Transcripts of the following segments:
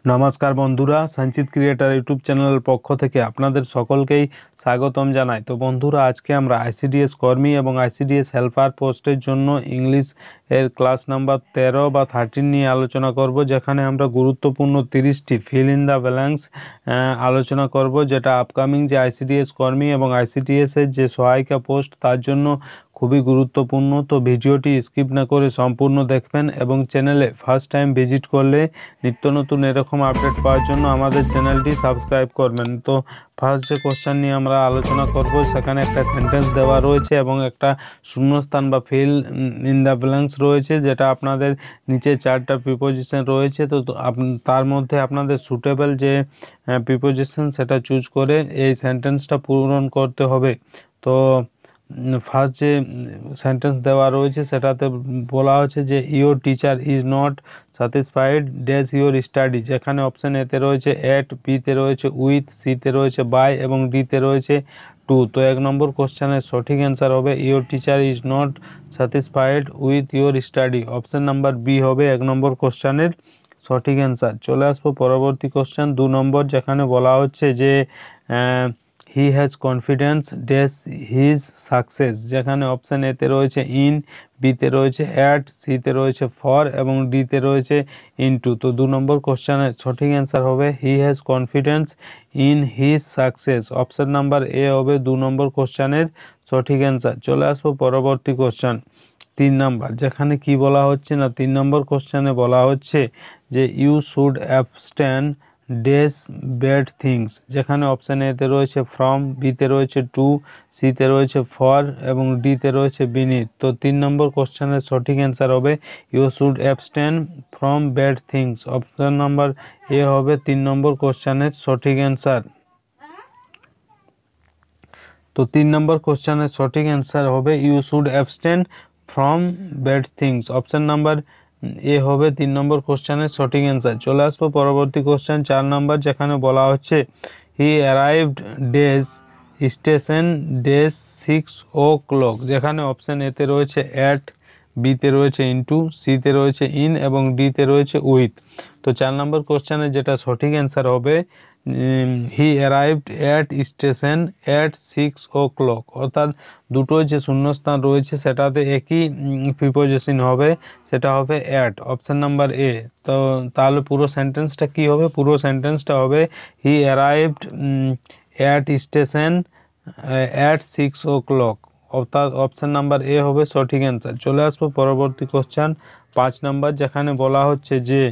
নমস্কার বন্ধুরা, সঞ্চিত ক্রিয়েটার ইউটিউব চ্যানেলের পক্ষ থেকে আপনাদের সকলকেই স্বাগতম জানাই। তো বন্ধুরা, আজকে আমরা আইসিডিএস কর্মী এবং আইসিডিএস হেল্পার পোস্টের জন্য ইংলিশ এর ক্লাস নাম্বার 13 বা 13 নিয়ে আলোচনা করব, যেখানে আমরা গুরুত্বপূর্ণ 30টি ফিল ইন দ্য ব্ল্যাঙ্কস আলোচনা করব, যেটা আপকামিং যে আইসিডিএস কর্মী এবং আইসিডিএস এর যে সহায়িকা পোস্ট তার জন্য খুবই গুরুত্বপূর্ণ। তো ভিডিওটি স্কিপ না করে সম্পূর্ণ দেখবেন এবং চ্যানেলে ফার্স্ট টাইম ভিজিট করলে নিত্য নতুন এরকম আপডেট পাওয়ার জন্য আমাদের চ্যানেলটি সাবস্ক্রাইব করবেন। তো ফার্স্ট যে কোশ্চেন নিয়ে আমরা আলোচনা করব, সেখানে একটা সেন্টেন্স দেওয়া রয়েছে এবং একটা শূন্যস্থান বা ফিল ইন দ্য ব্ল্যাঙ্কস রয়েছে, যেটা আপনাদের নিচে 4টা প্রিপোজিশন রয়েছে। তো তার মধ্যে আপনাদের সুটেবল যে প্রিপোজিশন সেটা চুজ করে এই সেন্টেন্সটা পূরণ করতে হবে। তো ফার্স্ট যে সেন্টেন্স দেওয়া রয়েছে সেটাতে বলা হচ্ছে যে your teacher is not satisfied dash your study, যেখানে অপশান এতে রয়েছে অ্যাট, বিতে রয়েছে উইথ, সিতে রয়েছে বাই এবং ডিতে রয়েছে টু। তো 1 নম্বর কোশ্চেনের সঠিক অ্যান্সার হবে your teacher is not satisfied with your study. Option number B হবে 1 নম্বর কোশ্চেনের সঠিক অ্যান্সার। চলে আসবো পরবর্তী কোশ্চেন 2 নম্বর, যেখানে বলা হচ্ছে যে he has confidence dash his success, যেখানে অপশান এতে রয়েছে ইন, বিতে রয়েছে অ্যাট, সিতে রয়েছে ফর এবং ডিতে রয়েছে ইনটু। তো 2 নম্বর কোশ্চেনের সঠিক অ্যান্সার হবে he has confidence in his success. Option number A হবে 2 নম্বর কোশ্চেনের সঠিক অ্যান্সার। চলে আসবো পরবর্তী কোশ্চেন 3 নাম্বার, যেখানে কি বলা হচ্ছে না 3 নম্বর কোশ্চেনে বলা হচ্ছে যে you should abstain dash bad things, যেখানে অপশান এতে রয়েছে ফ্রম, বিতে রয়েছে টু, সিতে রয়েছে ফর এবং ডিতে রয়েছে বিনিথ। তো 3 নম্বর কোশ্চেনের সঠিক অ্যান্সার হবে you should abstain from bad things. Option number A হবে 3 নম্বর কোশ্চেনের সঠিক অ্যান্সার। তো 3 নম্বর কোশ্চেনের সঠিক অ্যান্সার হবে you should abstain from bad things. Option number A হবে 3 নম্বর কোশ্চেনের সঠিক অ্যান্সার। চলে আসবো পরবর্তী কোশ্চেন 4 নম্বর, যেখানে বলা হচ্ছে হি arrived days station days 6 o'clock, যেখানে অপশান এতে রয়েছে অ্যাট, বিতে রয়েছে ইনটু, সিতে রয়েছে ইন এবং ডিতে রয়েছে উইথ। তো 4 নম্বর কোশ্চেনের যেটা সঠিক অ্যান্সার হবে হি arrived at station at 6 o'clock, অর্থাৎ দুটো যে শূন্যস্থান রয়েছে সেটাতে একই প্রিপোজিশন হবে, সেটা হবে অ্যাট। অপশান নাম্বার এ। তো তাহলে পুরো সেন্টেন্সটা কি হবে? পুরো সেন্টেন্সটা হবে হি arrived at station at 6 o'clock, অর্থাৎ অপশান নাম্বার এ হবে সঠিক অ্যান্সার। চলে আসবো পরবর্তী কোশ্চেন 5 নম্বর, যেখানে বলা হচ্ছে যে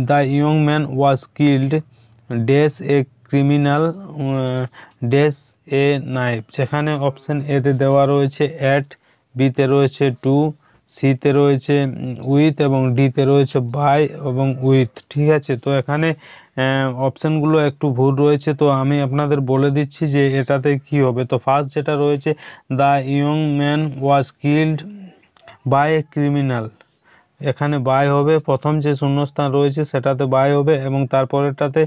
the young man was killed dash a criminal dash a knife, যেখানে অপশান এতে দেওয়া রয়েছে অ্যাট, বিতে রয়েছে টু, সিতে রয়েছে উইথ এবং ডিতে রয়েছে বাই এবং উইথ। ঠিক আছে, তো এখানে অপশানগুলো একটু ভুল রয়েছে, তো আমি আপনাদের বলে দিচ্ছি যে এটাতে কি হবে। তো ফার্স্ট যেটা রয়েছে the young man was killed by a criminal, এখানে বাই হবে, প্রথম যে শূন্যস্থান রয়েছে সেটাতে বাই হবে এবং তারপরেরটাতে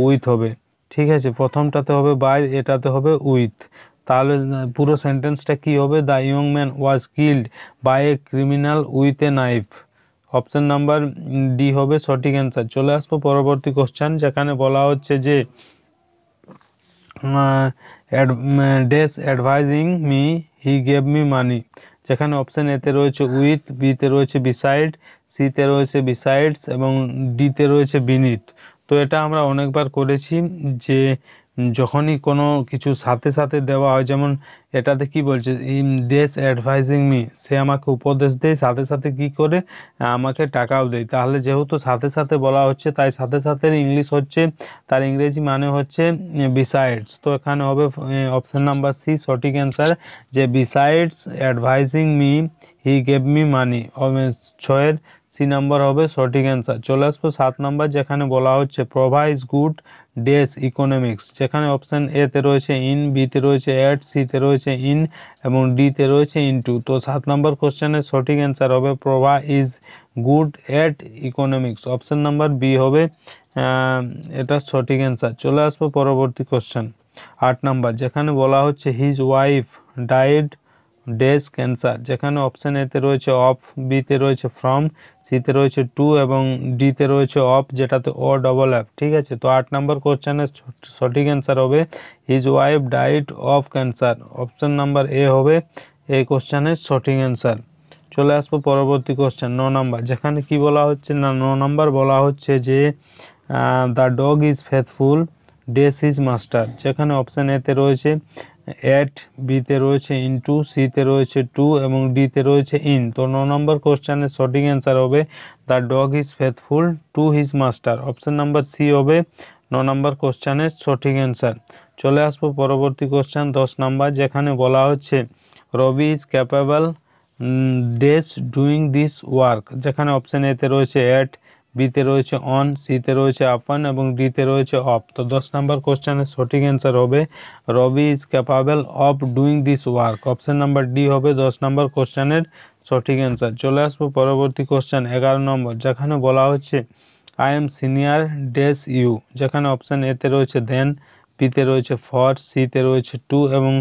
উইথ হবে। ঠিক আছে, প্রথমটাতে হবে বাই, এটাতে হবে উইথ। তাহলে পুরো সেন্টেন্সটা কি হবে? The young man was killed by a criminal with a knife. Option number D হবে সঠিক অ্যান্সার। চলে আসবো পরবর্তী কোশ্চেন, যেখানে বলা হচ্ছে যে dash advising me he gave me মানি, যেখানে অপশান এতে রয়েছে উইথ, বিতে রয়েছে বিসাইড, সিতে রয়েছে বিসাইডস এবং ডিতে রয়েছে বিনিথ। তো এটা আমরা অনেকবার করেছি যে যখনই কোনো কিছু সাথে সাথে দেওয়া হয়, যেমন এটাতে কি বলছে ইন ড্যাশ অ্যাডভাইজিং মি, সে আমাকে উপদেশ দেয়, সাথে সাথে কি করে আমাকে টাকাও দেয়। তাহলে যেহেতু সাথে সাথে বলা হচ্ছে, তাই সাথে সাথে ইংলিশ হচ্ছে, তার ইংরেজি মানে হচ্ছে বিসাইডস। তো এখানে হবে অপশান নাম্বার সি সঠিক অ্যান্সার, যে besides advising me he gave me money. 6-এর সি নাম্বার হবে সঠিক অ্যান্সার। চলে আসবো 7 নাম্বার, যেখানে বলা হচ্ছে প্রভা ইজ গুড ড্যাশ ইকোনমিক্স, যেখানে অপশান এতে রয়েছে ইন, বিতে রয়েছে অ্যাট, সিতে রয়েছে ইন এবং ডিতে রয়েছে ইনটু। তো 7 নম্বর কোশ্চেনের সঠিক অ্যান্সার হবে Prabha is good at economics. Option number B হবে এটা সঠিক অ্যান্সার। চলে আসবো পরবর্তী কোশ্চেন 8 নাম্বার, যেখানে বলা হচ্ছে his wife died dash cancer, যেখানে অপশন এতে রয়েছে অফ, বিতে রয়েছে ফ্রম, সিতে রয়েছে টু এবং ডিতে রয়েছে অফ, যেটাতে ও ডবল এফ। ঠিক আছে, তো 8 নম্বর কোশ্চেনের সঠিক অ্যান্সার হবে his wife died of cancer. Option number A হবে এই কোশ্চেনের সঠিক অ্যান্সার। চলে আসবো পরবর্তী কোশ্চেন 9 নাম্বার, যেখানে কি বলা হচ্ছে না 9 নাম্বার বলা হচ্ছে যে the dog is faithful dash is master, যেখানে অপশান এতে রয়েছে এট, বিতে রয়েছে ইনটু, সিতে রয়েছে টু এবং ডিতে রয়েছে ইন। তো 9 নম্বর কোশ্চেনের সঠিক অ্যান্সার হবে the dog is faithful to his master. Option number C হবে 9 নম্বর কোশ্চেনের সঠিক অ্যান্সার। চলে আসবো পরবর্তী কোশ্চেন 10 নাম্বার, যেখানে বলা হচ্ছে Rabi is capable dash doing this work, যেখানে অপশান এতে রয়েছে এট, বিতে রয়েছে অন, সিতে রয়েছে আপন এবং ডিতে রয়েছে অফ। তো 10 নম্বর কোশ্চেনের সঠিক অ্যান্সার হবে Rabi is capable of doing this work. Option number D হবে 10 নম্বর কোশ্চেনের সঠিক অ্যান্সার। চলে আসবো পরবর্তী কোশ্চেন 11 নম্বর, যেখানে বলা হচ্ছে I am senior dash you, যেখানে অপশান এতে রয়েছে দেন, বিতে রয়েছে ফর, সিতে রয়েছে টু এবং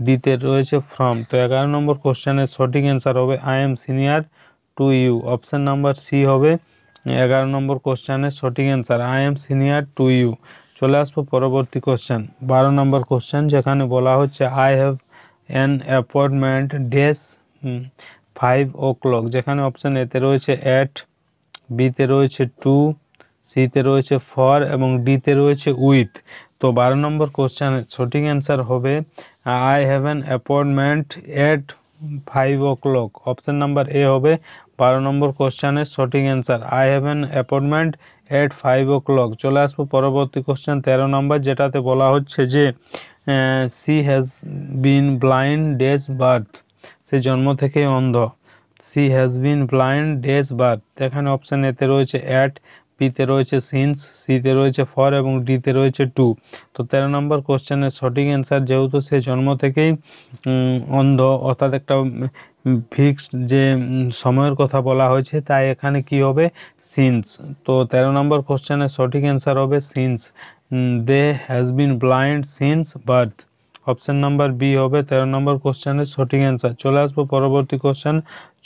ডিতে রয়েছে ফ্রম। তো 11 নম্বর কোশ্চেনের সঠিক অ্যান্সার হবে I am senior to you. Option number C হবে 11 নম্বর কোশ্চেনের সঠিক answer I am senior to you. চলে আসবো পরবর্তী কোশ্চেন 12 নম্বর কোশ্চেন, যেখানে বলা হচ্ছে I have an appointment dash 5 o'clock, যেখানে অপশান এতে রয়েছে অ্যাট, বিতে রয়েছে টু, সিতে রয়েছে ফর এবং ডিতে রয়েছে উইথ। তো 12 নম্বর কোশ্চেনের সঠিক অ্যান্সার হবে I have an appointment at 5 o'clock। Option number A হবে 12 নম্বর কোশ্চেনের সঠিক answer I have an appointment at 5 o'clock। চলে আসবো পরবর্তী কোশ্চেন 13 নম্বর, যেটাতে বলা হচ্ছে যে she has been blind dash birth, সে জন্ম থেকেই অন্ধ। She has been blind dash birth, এখানে অপশান এতে রয়েছে অ্যাট, বিতে রয়েছে সিন্স, সিতে রয়েছে ফর এবং ডিতে রয়েছে টু। তো 13 নম্বর কোশ্চেনের সঠিক অ্যান্সার, যেহেতু সে জন্ম থেকেই অন্ধ, অর্থাৎ একটা ফিক্সড যে সময়ের কথা বলা হয়েছে, তাই এখানে কি হবে সিন্স। তো 13 নম্বর কোশ্চেনের সঠিক অ্যান্সার হবে since, they has been blind since birth. Option number B হবে 13 নম্বর কোশ্চেনের সঠিক অ্যান্সার। চলে আসবো পরবর্তী কোশ্চেন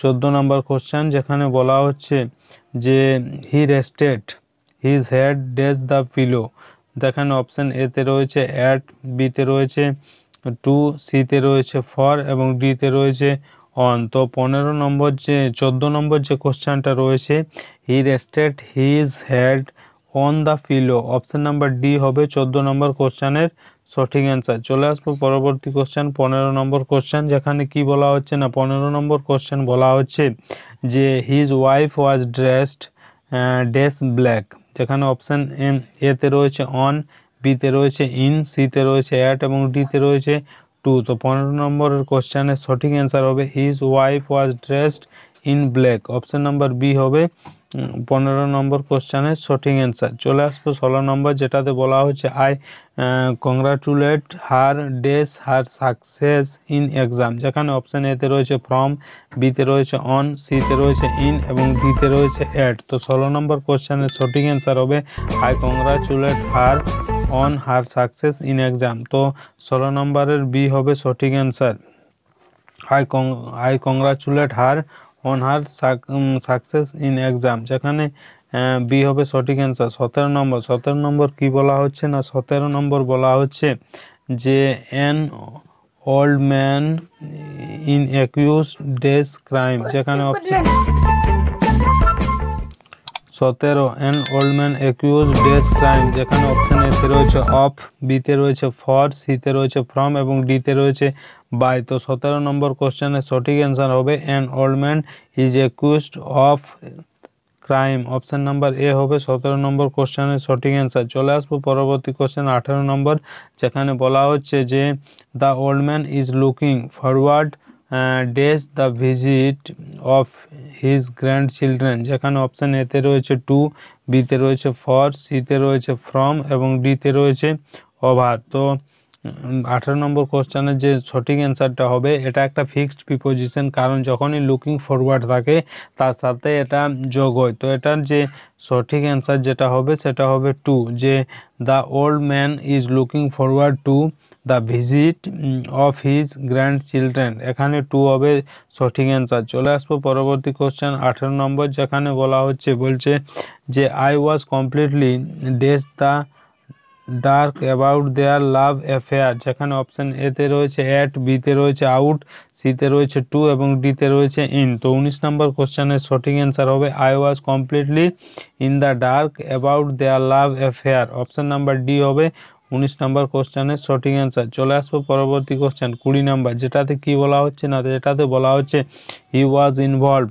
14 নম্বর কোশ্চেন, যেখানে বলা হচ্ছে যে he rested his head dash the pillow, যেখানে অপশান এতে রয়েছে অ্যাট, বিতে রয়েছে টু, সিতে রয়েছে ফর এবং ডিতে রয়েছে অন। তো 14 নম্বর যে কোশ্চেনটা রয়েছে he rested his head on the pillow. Option number D হবে 14 নম্বর কোশ্চেনের সঠিক অ্যান্সার। চলে আসবো পরবর্তী কোশ্চেন 15 নম্বর কোশ্চেন, যেখানে কি বলা হচ্ছে না 15 নম্বর কোশ্চেন বলা হচ্ছে যে his wife was dressed dash black, যেখানে অপশান এতে রয়েছে অন, বিতে রয়েছে ইন, সিতে রয়েছে অ্যাট এবং ডিতে রয়েছে টু। তো 15 নম্বরের কোশ্চেনের সঠিক অ্যান্সার হবে his wife was dressed in black. Option number B হবে 15 নম্বর কোশ্চেনের সঠিক অ্যান্সার। চলে আসবো 16 নম্বর, যেটাতে বলা হচ্ছে I congratulate her dash her success in exam, যেখানে অপশান এতে রয়েছে ফ্রম, বিতে রয়েছে অন, সিতে রয়েছে ইন এবং ডিতে রয়েছে অ্যাট। তো 16 নম্বর কোশ্চেনের সঠিক অ্যান্সার হবে I congratulate her on her success in exam. তো 16 নম্বরের বি হবে সঠিক answer I congratulate her on her success in exam, যেখানে বি হবে সঠিক অ্যান্সার। 17 নম্বর কি বলা হচ্ছে না 17 নম্বর বলা হচ্ছে যে an old man in accuse dash crime, যেখানে option 17 an old man accuse dash crime, যেখানে অপশান এতে রয়েছে অফ, বিতে রয়েছে ফর, সিতে রয়েছে ফ্রম এবং ডিতে রয়েছে বাই। তো 17 নম্বর কোশ্চেনের সঠিক অ্যান্সার হবে an old man is accused of crime. Option number A হবে 17 নম্বর কোশ্চেনের সঠিক অ্যান্সার। চলে আসবো পরবর্তী কোশ্চেন 18 নম্বর, যেখানে বলা হচ্ছে যে the old man is looking forward days the visit of his grand children, যেখানে অপশান এতে রয়েছে টু, বিতে রয়েছে ফর, সিতে রয়েছে ফ্রম এবং ডিতে রয়েছে ওভার। তো 18 নম্বর কোশ্চেনের যে সঠিক অ্যান্সারটা হবে, এটা একটা ফিক্সড প্রিপোজিশন, কারণ যখনই লুকিং ফরওয়ার্ড থাকে তার সাথে এটা যোগ হয়। তো এটার যে সঠিক অ্যান্সার যেটা হবে সেটা হবে টু, যে the old man is looking forward to the visit of his grand children. এখানে টু হবে সঠিক অ্যান্সার। চলে আসবো পরবর্তী কোশ্চেন 18 নম্বর, যেখানে বলছে যে I was completely days the dark about their love affair. যেখানে অপশান এতে রয়েছে অ্যাট, বিতে রয়েছে আউট, সিতে রয়েছে টু এবং ডিতে রয়েছে ইন। তো 19 নম্বর কোশ্চেনের সঠিক অ্যান্সার হবে I was completely in the dark about their love affair. Option number D হবে 19 নম্বর কোশ্চেনের সঠিক অ্যান্সার। চলে আসবো পরবর্তী কোশ্চেন 20 নম্বর, যেটাতে কি বলা হচ্ছে না, যেটাতে বলা হচ্ছে হি was involved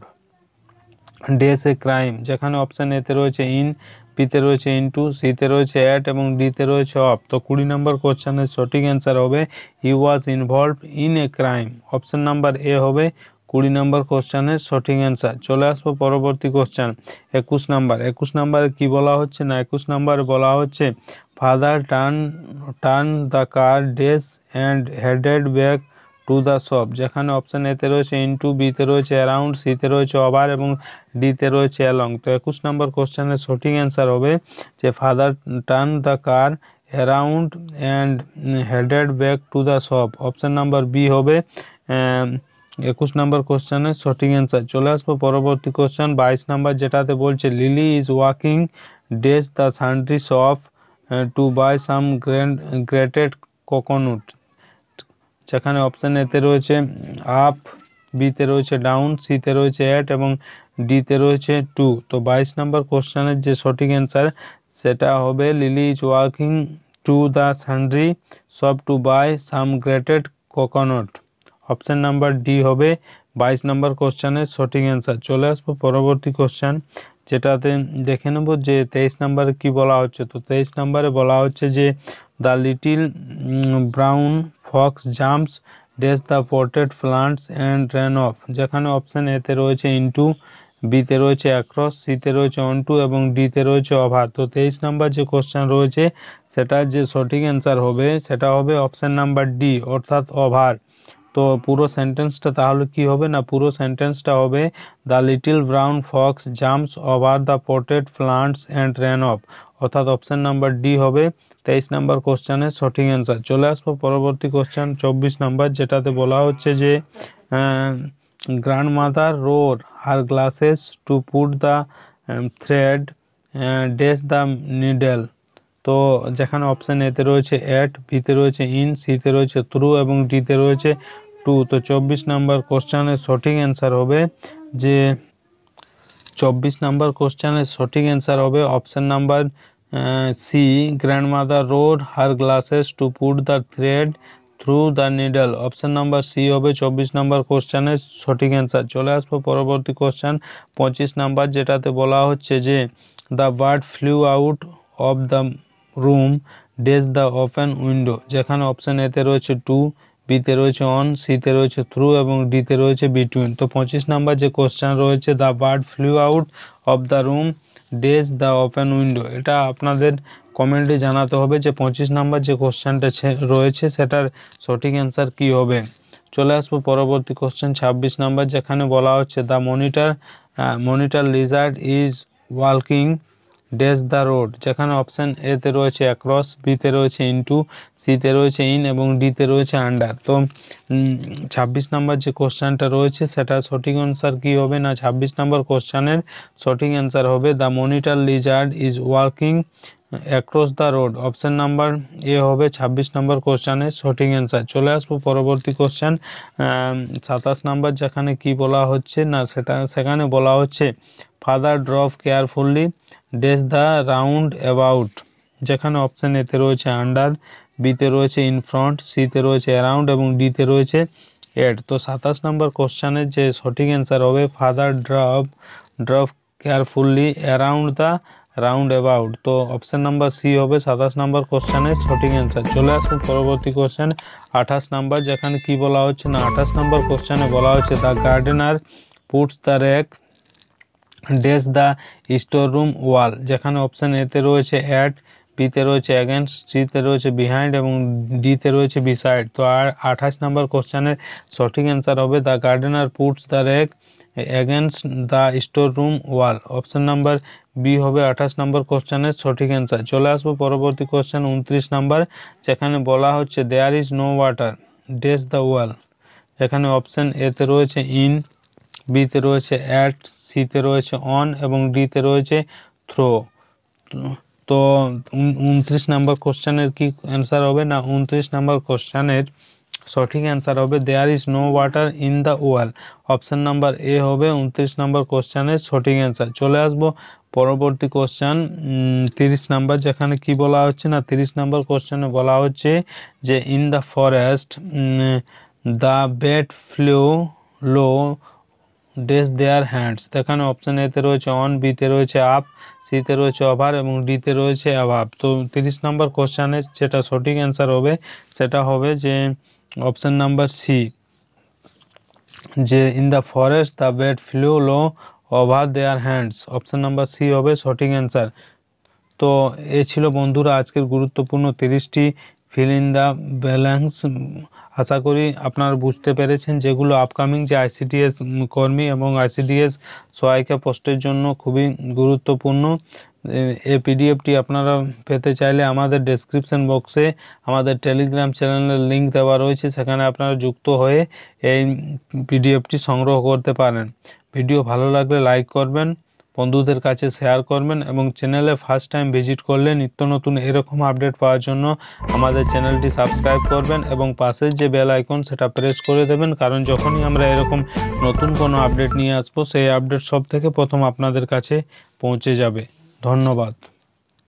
dress a crime. যেখানে অপশান এতে রয়েছে ইন, বিতে রয়েছে ইনটু, সিতে রয়েছে অ্যাট এবং ডিতে রয়েছে অফ। তো 20 নম্বর কোশ্চেনের সঠিক অ্যান্সার হবে he was involved in a crime. Option number A হবে 20 নম্বর কোশ্চেনের সঠিক অ্যান্সার। চলে আসবো পরবর্তী কোশ্চেন 21 নাম্বার। 21 নাম্বারে কি বলা হচ্ছে না, 21 নাম্বারে বলা হচ্ছে father turn the car dash and headed back to the shop. যেখানে অপশান এতে রয়েছে ইনটু, বিতে রয়েছে অ্যারাউন্ড, সিতে রয়েছে ওভার এবং ডিতে রয়েছে অ্যালং। তো 21 নম্বর কোশ্চেনের সঠিক অ্যান্সার হবে যে father turn the car around and headed back to the shop. Option number B হবে 21 নম্বর কোশ্চেনের সঠিক অ্যান্সার। চলে আসবো পরবর্তী কোশ্চেন 22 নাম্বার, যেটাতে বলছে Lily is walking dash the sundry shop to buy some grated coconut. যেখানে অপশান এতে রয়েছে আপ, বিতে রয়েছে ডাউন, সিতে রয়েছে অ্যাট এবং ডিতে রয়েছে টু। তো 22 নম্বর কোশ্চেনের যে সঠিক অ্যান্সার সেটা হবে Lily is working to the sundry shop to buy some grated coconut. Option number D হবে 22 নম্বর কোশ্চেনের সঠিক অ্যান্সার। চলে আসবো পরবর্তী কোশ্চেন, যেটাতে দেখে নেব যে 23 নম্বরে কি বলা হচ্ছে। তো 23 নম্বরে বলা হচ্ছে যে the little brown fox jumps dash the potted plants and ran off. যেখানে অপশান এতে রয়েছে ইনটু, বিতে রয়েছে অ্যাক্রস, সিতে রয়েছে অন টু এবং ডিতে রয়েছে ওভার। তো 23 নম্বর যে কোশ্চেন রয়েছে সেটার যে সঠিক অ্যান্সার হবে সেটা হবে অপশান নাম্বার ডি, অর্থাৎ ওভার। তো পুরো সেন্টেন্সটা তাহলে কি হবে না, পুরো সেন্টেন্সটা হবে the little brown fox jumps over the potted plants and ran of, অর্থাৎ অপশান নাম্বার ডি হবে 23 নম্বর কোশ্চেনের সঠিক অ্যান্সার। চলে আসবো পরবর্তী কোশ্চেন 24 নম্বর, যেটাতে বলা হচ্ছে যে grandmother wore her glasses to put the thread dash the needle. তো যেখানে অপশান এতে রয়েছে অ্যাট, বিতে রয়েছে ইন, সিতে রয়েছে থ্রু এবং ডিতে রয়েছে টু। তো 24 নম্বর কোশ্চেনের সঠিক অ্যান্সার হবে যে 24 নম্বর কোশ্চেনের সঠিক অ্যান্সার হবে option number C, grandmother road her glasses to put the thread through the needle. Option number C হবে 24 নম্বর কোশ্চেনের সঠিক অ্যান্সার। চলে আসবো পরবর্তী কোশ্চেন 25 নাম্বার, যেটাতে বলা হচ্ছে যে the bird flew out of the room dress the open window. যেখানে অপশান এতে রয়েছে টু, বিতে রয়েছে অন, সিতে রয়েছে থ্রু এবং ডিতে রয়েছে বিটুইন। তো 25 নাম্বার যে কোশ্চেন রয়েছে the bird flew out of the room dress the open window, এটা আপনাদের কমেন্টে জানাতে হবে যে 25 নাম্বার যে কোশ্চেনটা রয়েছে সেটার সঠিক অ্যান্সার কী হবে। চলে আসবো পরবর্তী কোশ্চেন 26 নাম্বার, যেখানে বলা হচ্ছে the monitor lizard is walking dash the road. যেখানে অপশান এতে রয়েছে অ্যাক্রস, বিতে রয়েছে ইনটু, সিতে রয়েছে ইন এবং ডিতে রয়েছে আন্ডার। তো 26 নাম্বার যে কোশ্চেনটা রয়েছে সেটা সঠিক অ্যান্সার কী হবে না, 26 নম্বর কোশ্চেনের সঠিক অ্যান্সার হবে the monitor lizard is walking across the road. Option number A হবে 26 নম্বর কোশ্চেনের সঠিক অ্যান্সার। চলে আসবো পরবর্তী কোশ্চেন 27 নাম্বার, যেখানে কি বলা হচ্ছে না সেখানে বলা হচ্ছে father drop carefully dash the roundabout. যেখানে অপশান এতে রয়েছে আন্ডার, বিতে রয়েছে ইন ফ্রন্ট, সিতে রয়েছে অ্যারাউন্ড এবং ডিতে রয়েছে এড। তো 27 নম্বর কোশ্চেনের যে সঠিক অ্যান্সার হবে father drop carefully around the round about. তো অপশান নাম্বার সি হবে 27 নম্বর কোশ্চেনের সঠিক অ্যান্সার। চলে আসুন পরবর্তী কোশ্চেন 28 নাম্বার, যেখানে কি বলা হচ্ছে না 28 নম্বর কোশ্চেনে বলা হচ্ছে the gardener puts the rack dash the store room wall. যেখানে অপশান এতে রয়েছে অ্যাট, বিতে রয়েছে অ্যাগেনস্ট, সিতে রয়েছে বিহাইন্ড এবং ডিতে রয়েছে বিসাইড। তো আর 28 নম্বর কোশ্চেনের সঠিক অ্যান্সার হবে the gardener puts the rake against the store room wall. Option number B হবে 28 নম্বর কোশ্চেনের সঠিক অ্যান্সার। চলে আসবো পরবর্তী কোশ্চেন 29 নাম্বার, যেখানে বলা হচ্ছে there is no water dash the wall. এখানে অপশন এতে রয়েছে ইন, বিতে রয়েছে অ্যাট, সিতে রয়েছে অন এবং ডিতে রয়েছে থ্রো। তো 29 নম্বর কোশ্চেনের কি অ্যান্সার হবে না, 29 নম্বর কোশ্চেনের সঠিক অ্যান্সার হবে there is no water in the wall. Option number A হবে 29 নম্বর কোশ্চেনের সঠিক অ্যান্সার। চলে আসবো পরবর্তী কোশ্চেন 30 নাম্বার, যেখানে কি বলা হচ্ছে না, 30 নম্বর কোশ্চেনে বলা হচ্ছে যে in the forest the bed flow low dash their hands. এখানে অপশান এতে রয়েছে অন, বিতে রয়েছে আপ, সিতে রয়েছে ওভার এবং ডিতে রয়েছে অ্যাভাব। তো 30 নম্বর কোশ্চেনের যেটা সঠিক অ্যান্সার হবে সেটা হবে যে অপশান নাম্বার সি, যে in the forest the bed flow low over their hands. Option number C হবে সঠিক অ্যান্সার। তো এ ছিল বন্ধুরা আজকের গুরুত্বপূর্ণ 30টি ফিল ইন দ্য ব্যালেন্স। আশা করি আপনারা বুঝতে পেরেছেন, যেগুলো আপকামিং যে আইসিডিএস কর্মী এবং আইসিডিএস সহায়িকা পোস্টের জন্য খুবই গুরুত্বপূর্ণ। এই পিডিএফটি আপনারা পেতে চাইলে আমাদের ডেসক্রিপশন বক্সে আমাদের টেলিগ্রাম চ্যানেলের লিঙ্ক দেওয়া রয়েছে, সেখানে আপনারা যুক্ত হয়ে এই পিডিএফটি সংগ্রহ করতে পারেন। ভিডিও ভালো লাগলে লাইক করবেন, বন্ধুদের কাছে শেয়ার করবেন এবং চ্যানেলে ফার্স্ট টাইম ভিজিট করলে নিত্য নতুন এরকম আপডেট পাওয়ার জন্য আমাদের চ্যানেলটি সাবস্ক্রাইব করবেন এবং পাশের যে বেল আইকন সেটা প্রেস করে দেবেন, কারণ যখনই আমরা এরকম নতুন কোনো আপডেট নিয়ে আসবো সেই আপডেট সব থেকে প্রথম আপনাদের কাছে পৌঁছে যাবে। ধন্যবাদ।